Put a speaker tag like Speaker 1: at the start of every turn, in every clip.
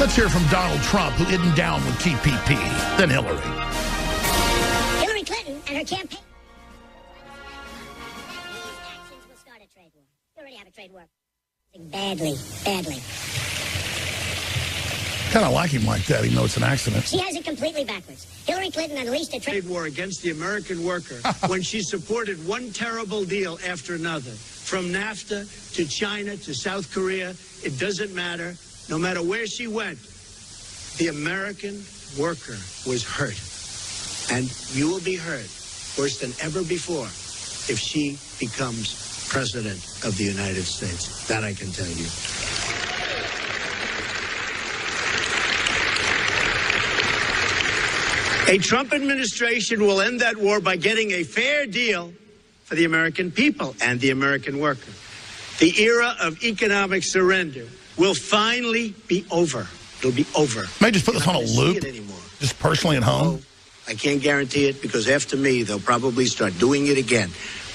Speaker 1: Let's hear from Donald Trump, who isn't down with TPP, then Hillary.
Speaker 2: Hillary Clinton and her campaign. These actions will start a trade war. You already have a trade war. Badly.
Speaker 1: Kind of like him like that, even though it's an accident.
Speaker 2: She has it completely backwards. Hillary Clinton unleashed a
Speaker 3: trade war against the American worker when she supported one terrible deal after another. From NAFTA to China to South Korea, it doesn't matter. No matter where she went, the American worker was hurt. And you will be hurt worse than ever before if she becomes president of the United States. That I can tell you. A Trump administration will end that war by getting a fair deal for the American people and the American worker. The era of economic surrender will finally be over. It'll be over.
Speaker 1: May I just put this on a loop, just personally at home?
Speaker 3: I can't guarantee it because after me, they'll probably start doing it again.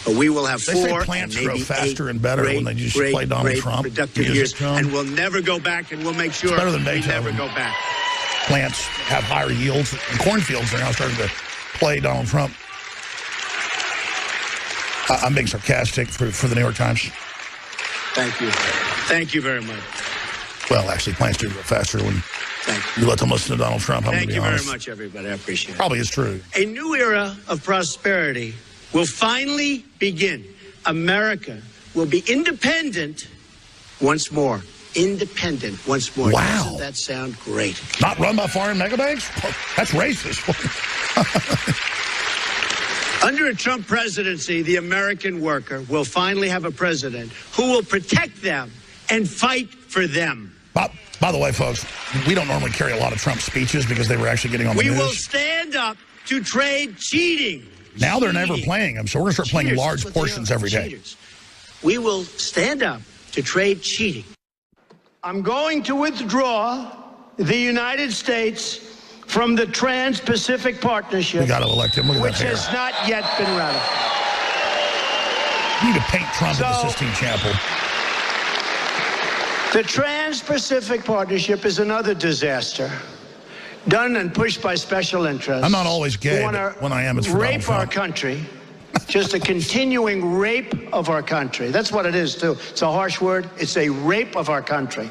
Speaker 3: But we will have
Speaker 1: they
Speaker 3: four
Speaker 1: say plants
Speaker 3: and maybe
Speaker 1: grow faster and better
Speaker 3: great,
Speaker 1: when they just
Speaker 3: great,
Speaker 1: play Donald
Speaker 3: great
Speaker 1: Trump.
Speaker 3: Productive years, and we'll never go back, and we'll make sure
Speaker 1: better than
Speaker 3: we never go back.
Speaker 1: Plants have higher yields. And cornfields are now starting to play Donald Trump. I'm being sarcastic for the New York Times.
Speaker 3: Thank you. Thank you very much.
Speaker 1: Well, actually, plants do grow faster when you let them listen to Donald Trump.
Speaker 3: Thank you very much, everybody. I appreciate it.
Speaker 1: Probably is true.
Speaker 3: A new era of prosperity will finally begin. America will be independent once more. Independent once more.
Speaker 1: Wow.
Speaker 3: Doesn't that sound great?
Speaker 1: Not run by foreign megabanks? That's racist.
Speaker 3: Under a Trump presidency, the American worker will finally have a president who will protect them and fight for them.
Speaker 1: By the way, folks, we don't normally carry a lot of Trump speeches because they were actually getting on the news.
Speaker 3: We will stand up to trade cheating.
Speaker 1: Now they're never playing them, so we're going to start playing large portions every day.
Speaker 3: We will stand up to trade cheating. I'm going to withdraw the United States from the Trans-Pacific Partnership.
Speaker 1: We got to elect him. Look at
Speaker 3: which
Speaker 1: that hair.
Speaker 3: has not yet been ratified.
Speaker 1: You need to paint Trump at the Sistine Chapel.
Speaker 3: The Trans-Pacific Partnership is another disaster, done and pushed by special interests.
Speaker 1: I'm not always gay, but when I am, it's for Donald Trump.
Speaker 3: Rape our country. Just a continuing rape of our country. That's what it is, too. It's a harsh word. It's a rape of our country.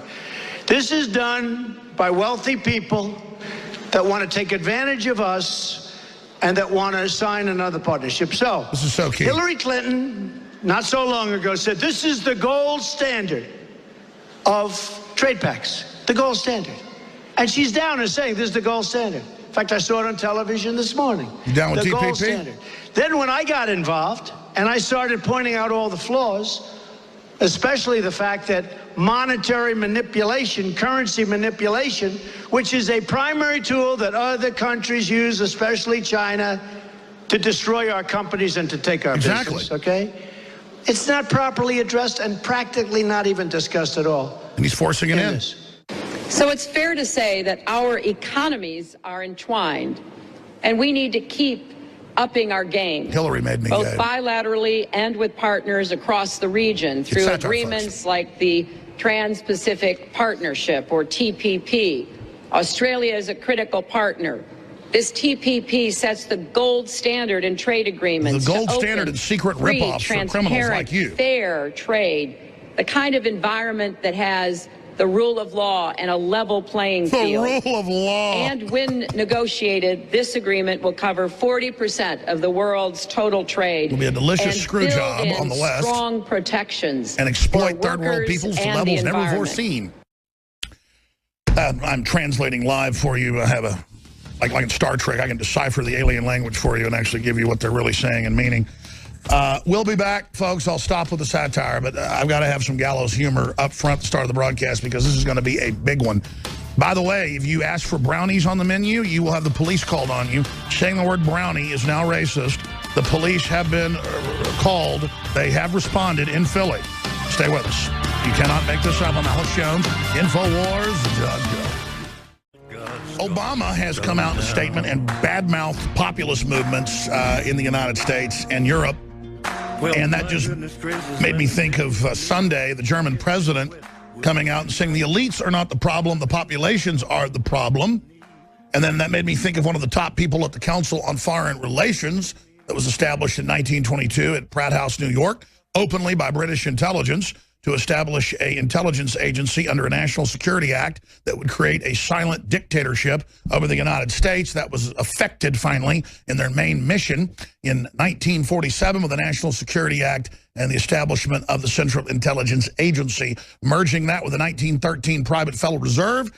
Speaker 3: This is done by wealthy people that want to take advantage of us and that want to sign another partnership. So,
Speaker 1: this is so key.
Speaker 3: Hillary Clinton, not so long ago, said this is the gold standard of trade pacts, the gold standard. And she's down and saying this is the gold standard. In fact, I saw it on television this morning.
Speaker 1: You down with
Speaker 3: the
Speaker 1: TPP?
Speaker 3: Gold standard. Then when I got involved and I started pointing out all the flaws, especially the fact that monetary manipulation, currency manipulation, which is a primary tool that other countries use, especially China, to destroy our companies and to take our business, okay? It's not properly addressed and practically not even discussed at all.
Speaker 1: And he's forcing it in.
Speaker 4: So it's fair to say that our economies are entwined, and we need to keep upping our game.
Speaker 1: Hillary made me
Speaker 4: both
Speaker 1: gay.
Speaker 4: Bilaterally and with partners across the region through agreements like the Trans-Pacific Partnership, or TPP. Australia is a critical partner. This TPP sets the gold standard in trade agreements.
Speaker 1: The gold standard in secret rip-offs for criminals like you.
Speaker 4: Fair trade, the kind of environment that has the rule of law and a level playing field.
Speaker 1: The rule of law.
Speaker 4: And when negotiated, this agreement will cover 40% of the world's total trade.
Speaker 1: It'll be a delicious screw job on the West.
Speaker 4: Strong protections
Speaker 1: and exploit third world peoples to levels never before seen. I'm translating live for you. I have a, like in Star Trek, I can decipher the alien language for you and actually give you what they're really saying and meaning. We'll be back, folks. I'll stop with the satire, but I've got to have some gallows humor up front at the start of the broadcast because this is going to be a big one. By the way, if you ask for brownies on the menu, you will have the police called on you. Saying the word brownie is now racist. The police have been called. They have responded in Philly. Stay with us. You cannot make this up. I'm Alex Jones. InfoWars. Obama has come out in a statement and badmouthed populist movements in the United States and Europe. And that just made me think of Sunday, the German president coming out and saying the elites are not the problem, the populations are the problem. And then that made me think of one of the top people at the Council on Foreign Relations that was established in 1922 at Pratt House, New York, openly by British intelligence to establish an intelligence agency under a National Security Act that would create a silent dictatorship over the United States. That was effected finally in their main mission in 1947 with the National Security Act and the establishment of the Central Intelligence Agency. Merging that with the 1913 Private Federal Reserve,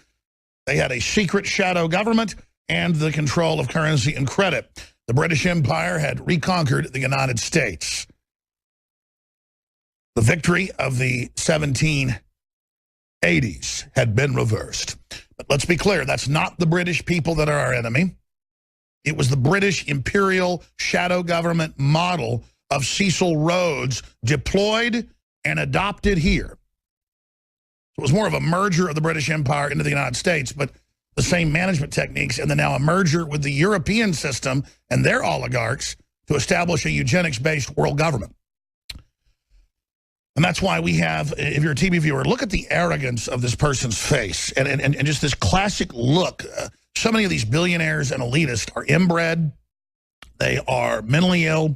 Speaker 1: they had a secret shadow government and the control of currency and credit. The British Empire had reconquered the United States. The victory of the 1780s had been reversed. But let's be clear, that's not the British people that are our enemy. It was the British imperial shadow government model of Cecil Rhodes deployed and adopted here. It was more of a merger of the British Empire into the United States, but the same management techniques, and then now a merger with the European system and their oligarchs to establish a eugenics-based world government. And that's why we have, if you're a TV viewer, look at the arrogance of this person's face and just this classic look. So many of these billionaires and elitists are inbred. They are mentally ill.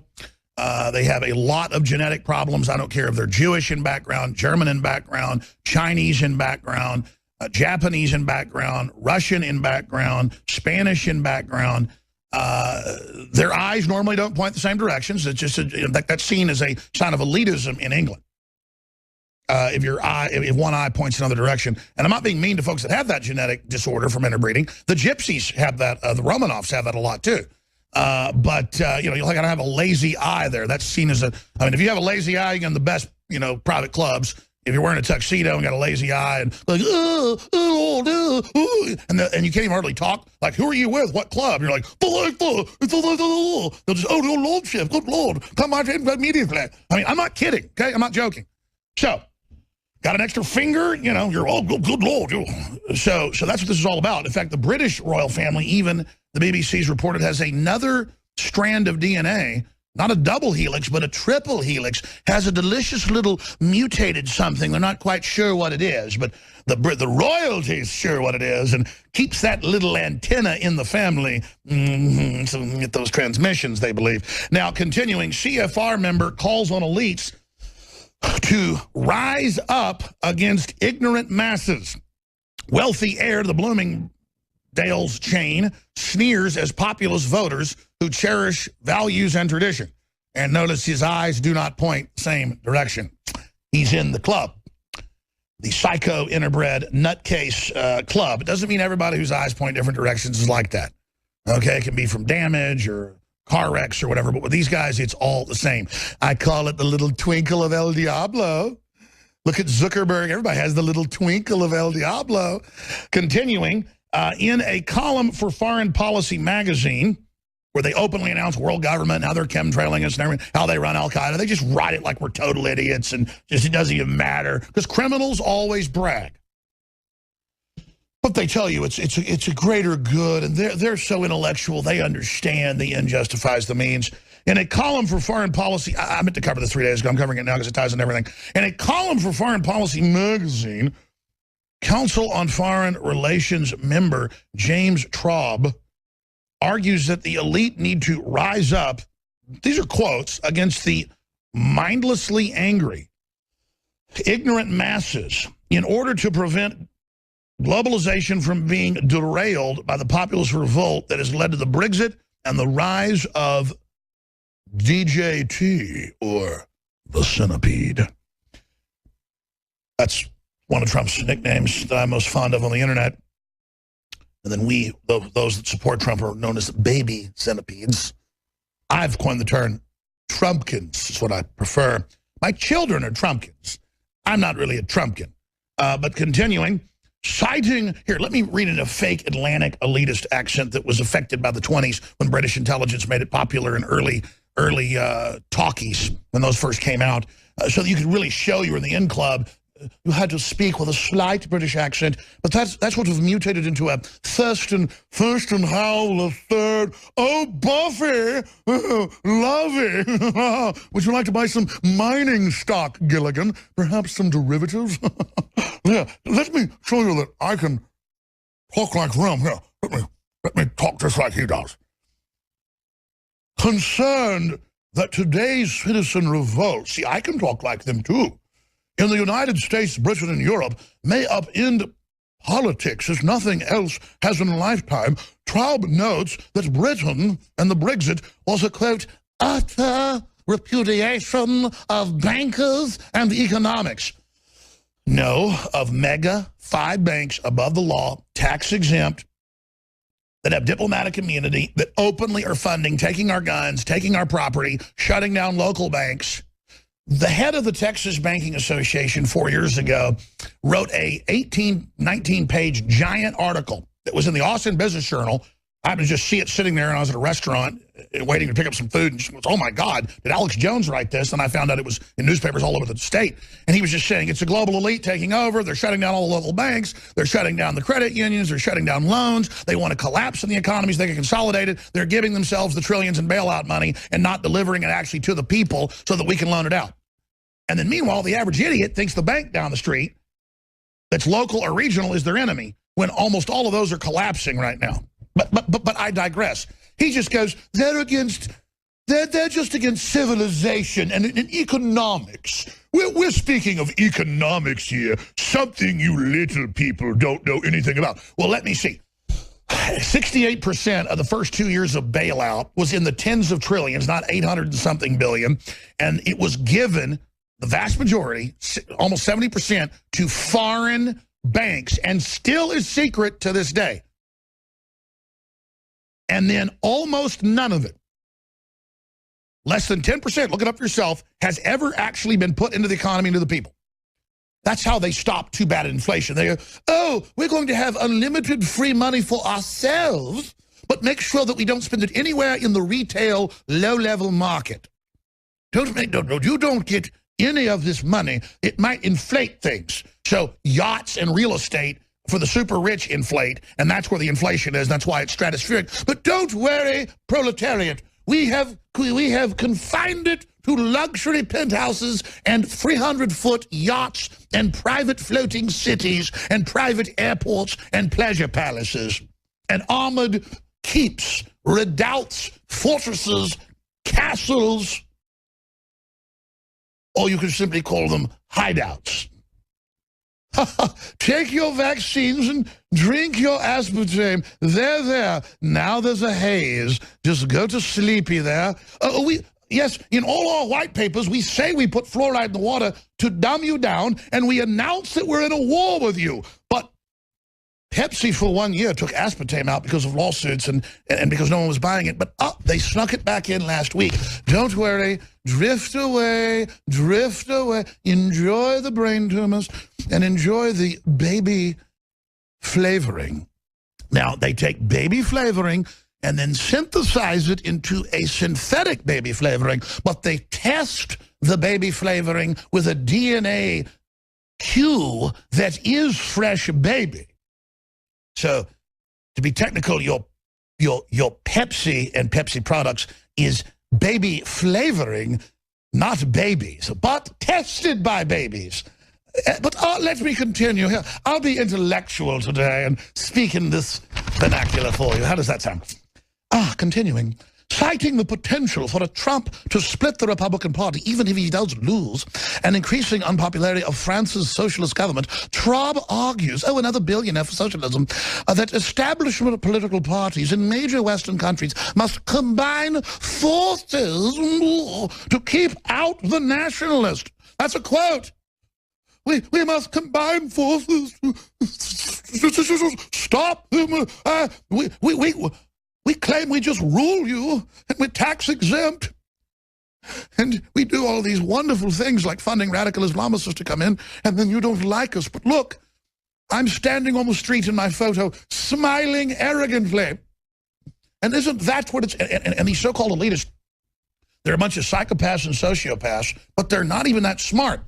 Speaker 1: They have a lot of genetic problems. I don't care if they're Jewish in background, German in background, Chinese in background, Japanese in background, Russian in background, Spanish in background. Their eyes normally don't point the same directions. It's just that's seen as a sign of elitism in England. If one eye points another direction. And I'm not being mean to folks that have that genetic disorder from interbreeding. The Gypsies have that. The Romanovs have that a lot too. But you're like, I have a lazy eye there. That's seen as if you have a lazy eye, you're in the best, private clubs. If you're wearing a tuxedo and got a lazy eye and like, and you can't even hardly talk. Like, who are you with? What club? And you're like, they'll just, oh, no, lordship, good lord, come out immediately. I mean, I'm not kidding, okay? I'm not joking. So, got an extra finger, you're, oh, good lord. So that's what this is all about. In fact, the British royal family, even the BBC's reported, has another strand of DNA, not a double helix, but a triple helix, has a delicious little mutated something. They're not quite sure what it is, but the royalty's sure what it is and keeps that little antenna in the family so we can get those transmissions, they believe. Now, continuing, CFR member calls on elites to rise up against ignorant masses. Wealthy heir to the Bloomingdale's chain sneers as populist voters who cherish values and tradition. And notice his eyes do not point the same direction. He's in the club. The psycho interbred nutcase club. It doesn't mean everybody whose eyes point different directions is like that. Okay, it can be from damage or car wrecks or whatever, but with these guys, it's all the same. I call it the little twinkle of El Diablo. Look at Zuckerberg. Everybody has the little twinkle of El Diablo. Continuing, in a column for Foreign Policy magazine, where they openly announce world government, how they're chemtrailing us and everything, how they run Al-Qaeda, they just write it like we're total idiots and just it doesn't even matter, because criminals always brag. But they tell you it's a greater good, and they're so intellectual, they understand the end justifies the means. In a column for Foreign Policy, I meant to cover this 3 days ago, I'm covering it now because it ties into everything. In a column for Foreign Policy magazine, Council on Foreign Relations member James Traub argues that the elite need to rise up, these are quotes, against the mindlessly angry, ignorant masses in order to prevent globalization from being derailed by the populist revolt that has led to the Brexit and the rise of DJT, or the centipede. That's one of Trump's nicknames that I'm most fond of on the internet. And then we, those that support Trump, are known as baby centipedes. I've coined the term Trumpkins, is what I prefer. My children are Trumpkins. I'm not really a Trumpkin. But continuing, citing, here, let me read in a fake Atlantic elitist accent that was affected by the 20s when British intelligence made it popular in early talkies when those first came out, so that you could really show you were in the in club. you had to speak with a slight British accent, but that's what was mutated into a first and Howl, a third. Oh, Buffy, lovey. Would you like to buy some mining stock, Gilligan? Perhaps some derivatives? Yeah, let me show you that I can talk like them. Here, let me talk just like he does. Concerned that today's citizen revolt, see, I can talk like them too, in the United States, Britain, and Europe may upend politics as nothing else has in a lifetime. Traub notes that Britain and the Brexit was a, quote, utter repudiation of bankers and economics. No, of mega 5 banks above the law, tax exempt, that have diplomatic immunity, that openly are funding, taking our guns, taking our property, shutting down local banks. The head of the Texas Banking Association 4 years ago wrote a 18, 19-page giant article that was in the Austin Business Journal. I happened to just see it sitting there, and I was at a restaurant waiting to pick up some food, and she goes, oh my God, did Alex Jones write this? And I found out it was in newspapers all over the state. And he was just saying, it's a global elite taking over. They're shutting down all the local banks. They're shutting down the credit unions. They're shutting down loans. They want to collapse in the economies. They can consolidate it. They're giving themselves the trillions in bailout money and not delivering it actually to the people so that we can loan it out. And then meanwhile, the average idiot thinks the bank down the street that's local or regional is their enemy, when almost all of those are collapsing right now. But I digress. He just goes, they're just against civilization and economics. We're speaking of economics here, something you little people don't know anything about. Well, let me see. 68% of the first 2 years of bailout was in the tens of trillions, not 800 and something billion. And it was given, the vast majority, almost 70%, to foreign banks, and still is secret to this day. And then almost none of it, less than 10%, look it up yourself, has ever actually been put into the economy, into the people. That's how they stop too bad inflation. They go, oh, we're going to have unlimited free money for ourselves, but make sure that we don't spend it anywhere in the retail, low-level market. You don't get any of this money. It might inflate things. So yachts and real estate for the super rich inflate, and that's where the inflation is. That's why it's stratospheric. But don't worry, proletariat. We have confined it to luxury penthouses and 300-foot yachts and private floating cities and private airports and pleasure palaces and armored keeps, redoubts, fortresses, castles, or you can simply call them hideouts. Take your vaccines and drink your aspartame. There. Now there's a haze. Just go to sleepy there. Yes, in all our white papers, we say we put fluoride in the water to dumb you down, and we announce that we're in a war with you. But Pepsi for 1 year took aspartame out because of lawsuits and because no one was buying it. But they snuck it back in last week. Don't worry. Drift away. Enjoy the brain tumors and enjoy the baby flavoring. Now, they take baby flavoring and then synthesize it into a synthetic baby flavoring, but they test the baby flavoring with a DNA cue that is fresh baby. So, to be technical, your Pepsi and Pepsi products is baby flavoring, not babies, but tested by babies. But let me continue here. I'll be intellectual today and speak in this vernacular for you. How does that sound? Continuing. Citing the potential for a Trump to split the Republican Party, even if he does lose, and increasing unpopularity of France's socialist government, Traub argues, another billionaire for socialism, that establishment political parties in major Western countries must combine forces to keep out the nationalist. That's a quote. We must combine forces to stop them. We claim we just rule you, and we're tax exempt. And we do all these wonderful things like funding radical Islamists to come in, and then you don't like us. But look, I'm standing on the street in my photo, smiling arrogantly. And isn't that what it's... And these so-called elitists, they're a bunch of psychopaths and sociopaths, but they're not even that smart.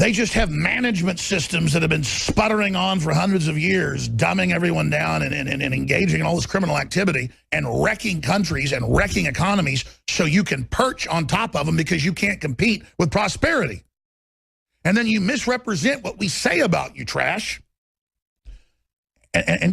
Speaker 1: They just have management systems that have been sputtering on for hundreds of years, dumbing everyone down and engaging in all this criminal activity and wrecking countries and wrecking economies so you can perch on top of them because you can't compete with prosperity. And then you misrepresent what we say about you, trash. And